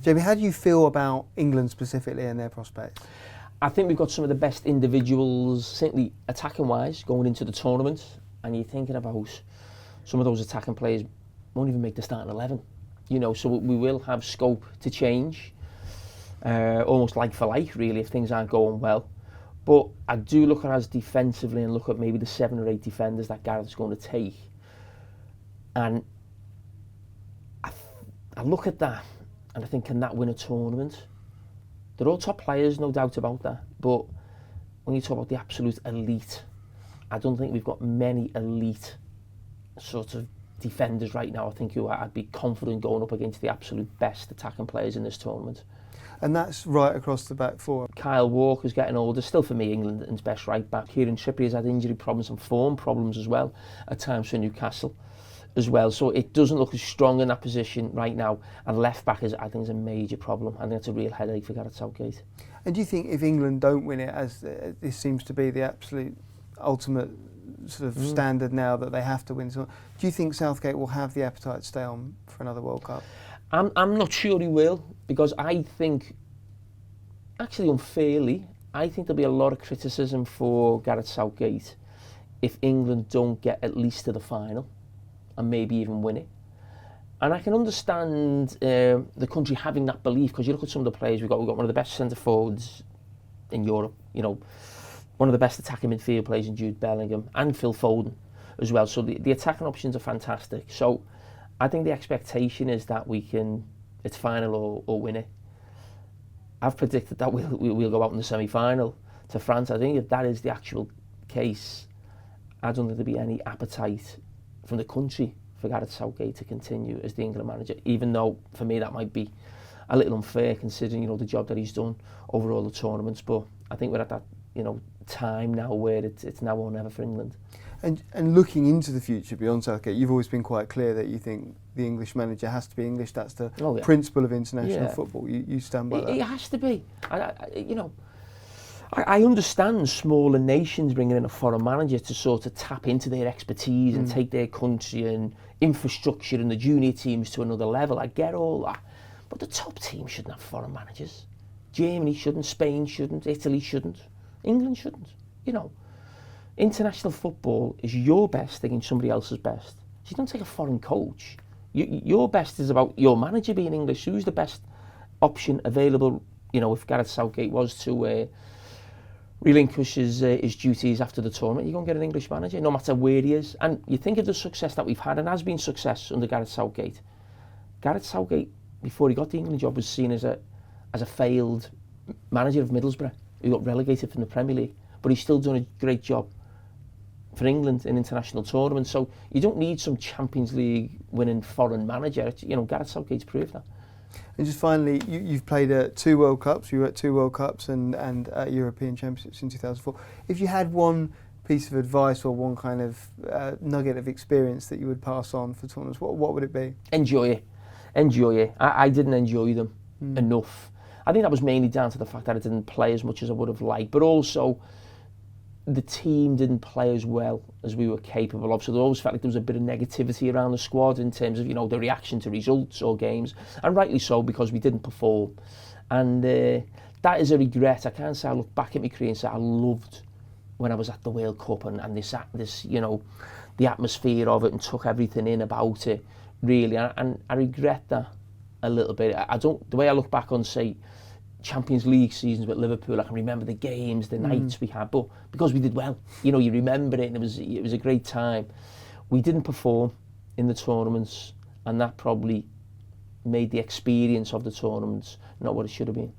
Jamie, how do you feel about England specifically and their prospects? I think we've got some of the best individuals, certainly attacking-wise, going into the tournament. And you're thinking about some of those attacking players won't even make the starting 11. You know, so we will have scope to change, almost like for like, really, if things aren't going well. But I do look at us defensively and look at maybe the 7 or 8 defenders that Gareth's going to take. And I look at that and I think, can that win a tournament? They're all top players, no doubt about that. But when you talk about the absolute elite, I don't think we've got many elite sort of defenders right now. I think I'd be confident going up against the absolute best attacking players in this tournament. And that's right across the back four. Kyle Walker's getting older, still for me England's best right back. Kieran Trippier's had injury problems and form problems as well at times for Newcastle as well. So it doesn't look as strong in that position right now. And left back I think is a major problem. I think it's a real headache for Gareth Southgate. And do you think if England don't win it, as this seems to be the absolute ultimate sort of standard now that they have to win, so do you think Southgate will have the appetite to stay on for another World Cup? I'm not sure he will, because I think, actually unfairly, I think there'll be a lot of criticism for Gareth Southgate if England don't get at least to the final and maybe even win it. And I can understand the country having that belief, because you look at some of the players we've got one of the best centre forwards in Europe, you know, one of the best attacking midfield players in Jude Bellingham and Phil Foden as well. So the attacking options are fantastic. So I think the expectation is that it's final or win it. I've predicted that we'll go out in the semi-final to France. I think if that is the actual case, I don't think there'll be any appetite from the country for Gareth Southgate to continue as the England manager, even though for me that might be a little unfair considering, you know, the job that he's done over all the tournaments. But I think we're at that, you know, time now where it's now or never for England. And looking into the future beyond Southgate, you've always been quite clear that you think the English manager has to be English. That's the principle of international football. You stand by that. It has to be. I understand smaller nations bringing in a foreign manager to sort of tap into their expertise and take their country and infrastructure and the junior teams to another level. I get all that. But the top teams shouldn't have foreign managers. Germany shouldn't, Spain shouldn't, Italy shouldn't, England shouldn't. You know, international football is your best against somebody else's best. So you don't take a foreign coach. Your best is about your manager being English. Who's the best option available, you know, if Gareth Southgate was to relinquish his duties after the tournament, you're going to get an English manager, no matter where he is. And you think of the success that we've had, and has been success under Gareth Southgate. Gareth Southgate, before he got the England job, was seen as a failed manager of Middlesbrough, who got relegated from the Premier League. But he's still done a great job for England in international tournaments. So you don't need some Champions League winning foreign manager. You know, Gareth Southgate's proved that. And just finally, you've played at 2 World Cups. You were at 2 World Cups and European Championships in 2004. If you had one piece of advice or one kind of nugget of experience that you would pass on for tournaments, what would it be? Enjoy it. I didn't enjoy them enough. I think that was mainly down to the fact that I didn't play as much as I would have liked, but also the team didn't play as well as we were capable of. So there always felt like there was a bit of negativity around the squad in terms of, you know, the reaction to results or games, and rightly so, because we didn't perform. And that is a regret. I can't say I look back at my career and say I loved when I was at the World Cup and this, you know, the atmosphere of it, and took everything in about it, really. And I regret that a little bit. The way I look back on, say, Champions League seasons with Liverpool, I can remember the games, the nights we had, but because we did well, you know, you remember it, and it was a great time. We didn't perform in the tournaments, and that probably made the experience of the tournaments not what it should have been.